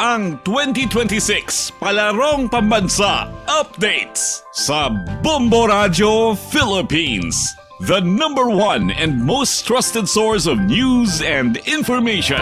ang 2026 Palarong Pambansa Updates sa Bombo Radio Philippines. The #1 and most trusted source of news and information.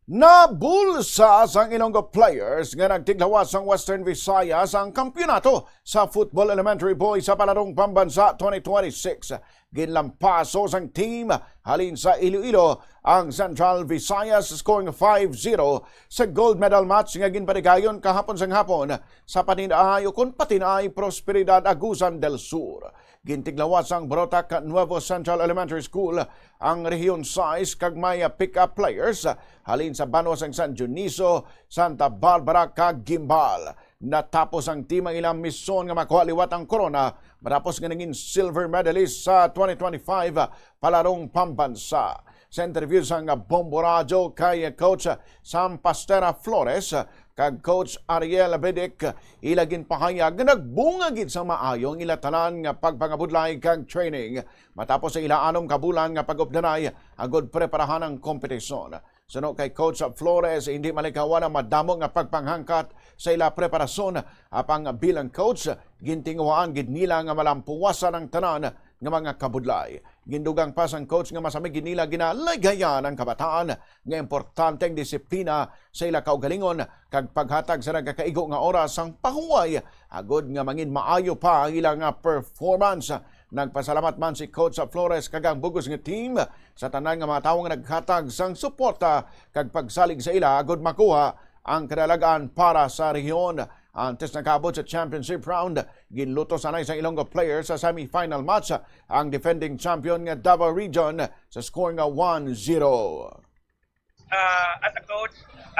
Nabulsa sang Ilonggo players nga nagtiglawas sang Western Visayas ang kampyonato sa Football Elementary Boys sa Palarong Pambansa 2026. Ginlampaso sang team halin sa Iloilo ang Central Visayas scoring 5-0 sa gold medal match nga ginpatigayon kahapon sang hapon sa patinay o kun patinay Prosperidad Agusan del Sur. Gintiglawas ang Brotac Nuevo Central Elementary School ang Rehiyon 6 kag may pick-up players halin sa Banuas ang San Dionisio, Santa Barbara kag Gimbal. Natapos ang team ang ilang misyon nga makuha liwat ang corona matapos nga naging silver medalist sa 2025 Palarong Pambansa. Sa interview sang Bombo Radio kay Coach Sam Pastera Flores kag Coach Ariel Bedic, ilagin pahayag nga nagbungagid sa maayong ilatanan nga pagpangabudlay kag training matapos sa ilaanom kabulan nga pag-updanay agod preparahan ang kompetisyon. Suno kay Coach Flores, hindi malikawan ang madamo nga pagpanghangkat sa ila preparasyon apang bilang coach gintinguhaan gid nila nga malampuwasan ang tanan nga mga kabudlay. Gindugang pa sang coach nga masamig nila ginalagayan ang kabataan nga importanteng disiplina sa ila kaugalingon kag paghatag sa nagakaigo nga oras sang pahuway agod nga mangin maayo pa ang ilang performance. Nagpasalamat man si Coach Flores kag ang bugos nga team sa tanan nga mga tawo nga naghatag sang suporta kag pagsalig sa ila agod makuha ang kadalagan para sa rehiyon. Antes nakabot sa championship round, ginluto sanay sa Ilonggo players sa semi-final match ang defending champion nga Davao Region sa score nga 1-0.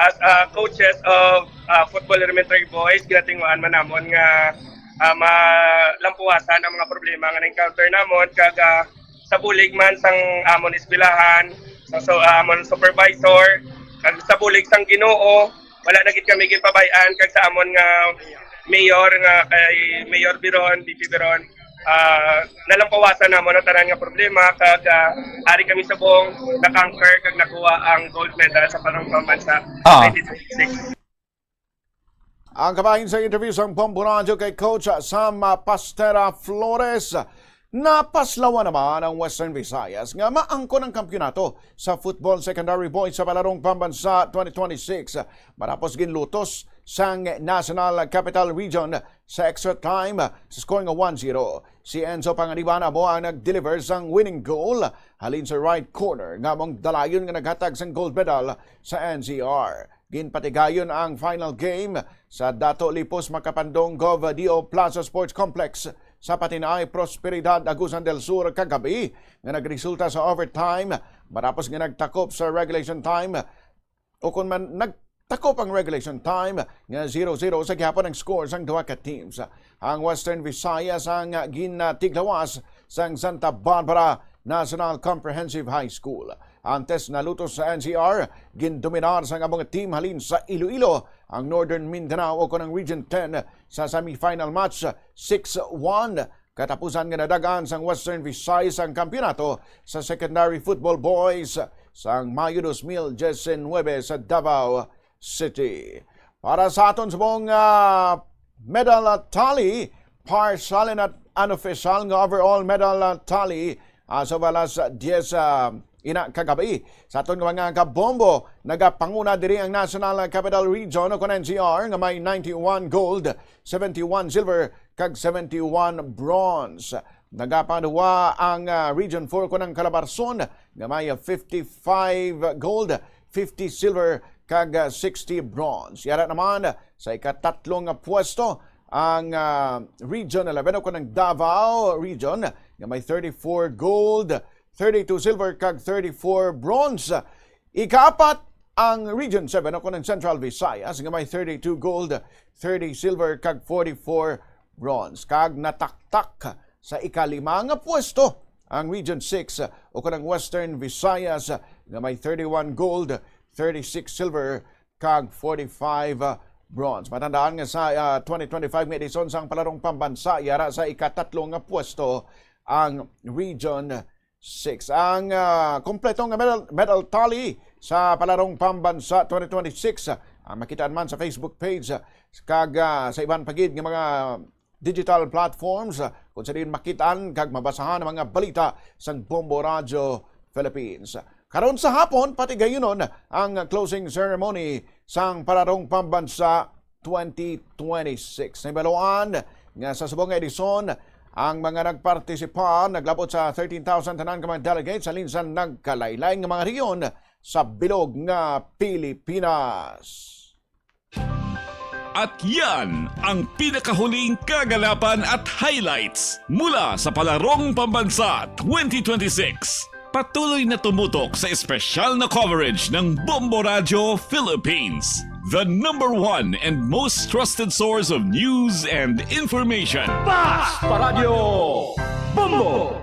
As coaches of Football Elementary Boys, ginatinguan man namon nga malampuwasan ang mga problema nga na-encounter namon kag sa bulig man sang amon isbilahan, sa amon supervisor, kag sa bulig sang Ginoo, wala na gid kami gipabayan kag sa amon nga mayor nga kay Mayor Biron, VP Biron, nalampawasan namon ang tanan nga problema kag ari kami sa buong na-conquer kag nakuha ang gold medal sa Palarong Pambansa 2026. Ang kabahin sa interview sa Bombo Radio kay Coach Sam Pastera Flores, napaslawan naman ang Western Visayas nga maangkon ang kampyonato sa Football Secondary Boys sa Palarong Pambansa 2026. Matapos ginlutos sang National Capital Region sa extra time sa scoring nga 1-0. Si Enzo Panganiban amo ang nag-deliver sang winning goal halin sa right corner nga mong dalayon nga naghatag sang gold medal sa NCR. Ginpatigayon ang final game sa Dato Lipos Makapandong Govadio Plaza Sports Complex sa Patinay Prosperidad Agusan del Sur kagabi nga nagresulta sa overtime matapos nga nagtakop sa regulation time o kung man nagtakop ang regulation time nga 0-0 sa gihapon ang score sang duha ka teams. Ang Western Visayas ang ginatiglawas sang Santa Barbara National Comprehensive High School. Antes naluto sa NCR, gindominar sa nga mga team halin sa Iloilo ang Northern Mindanao o kanang Region 10 sa semi-final match 6-1. Katapusan nga nadagan sang Western Visayas ang kampyonato sa Secondary Football Boys sang Mayo 2019 sa Davao City. Para sa aton sa buong medal tally, partial and unofficial nga overall medal tally as well as 10 ina kagabi sa aton mga kabombo nagapanguna diri ang National Capital Region o NCR nga may 91 gold, 71 silver kag 71 bronze. Nagapaduwa ang Region 4 kunang Calabarzon nga may 55 gold, 50 silver kag 60 bronze. Yara naman sa ikatatlong pwesto ang Region 11 o kunang Davao Region nga may 34 gold, 32 silver kag 34 bronze. Ikaapat ang Region 7 o ng Central Visayas nga may 32 gold, 30 silver kag 44 bronze. Kag nataktak sa ikalima nga pwesto ang Region 6 o ng Western Visayas nga may 31 gold, 36 silver kag 45 bronze. Matandaan nga sa 2025 edisyon sang Palarong Pambansa yara sa ikatatlo nga pwesto ang Region Ang kompletong medal tally sa palarong pambansa 2026 makitaan man sa Facebook page kag sa iban pagid ng mga digital platforms kung sa din makitaan kag mabasahan ang mga balita sa Bombo Radio Philippines. Karon sa hapon pati gayunon ang closing ceremony sang palarong pambansa 2026. Naibaluan nga sa subong edisyon ang mga nagpartisipa naglabot sa 13,000 tanan ka mga delegates sa linsan nagkalaylay nga mga rehiyon sa bilog nga Pilipinas. At yan ang pinakahuling kaganapan at highlights mula sa Palarong Pambansa 2026. Patuloy na tumutok sa espesyal na coverage ng Bombo Radio Philippines, the #1 and most trusted source of news and information. Paradyo Bombo!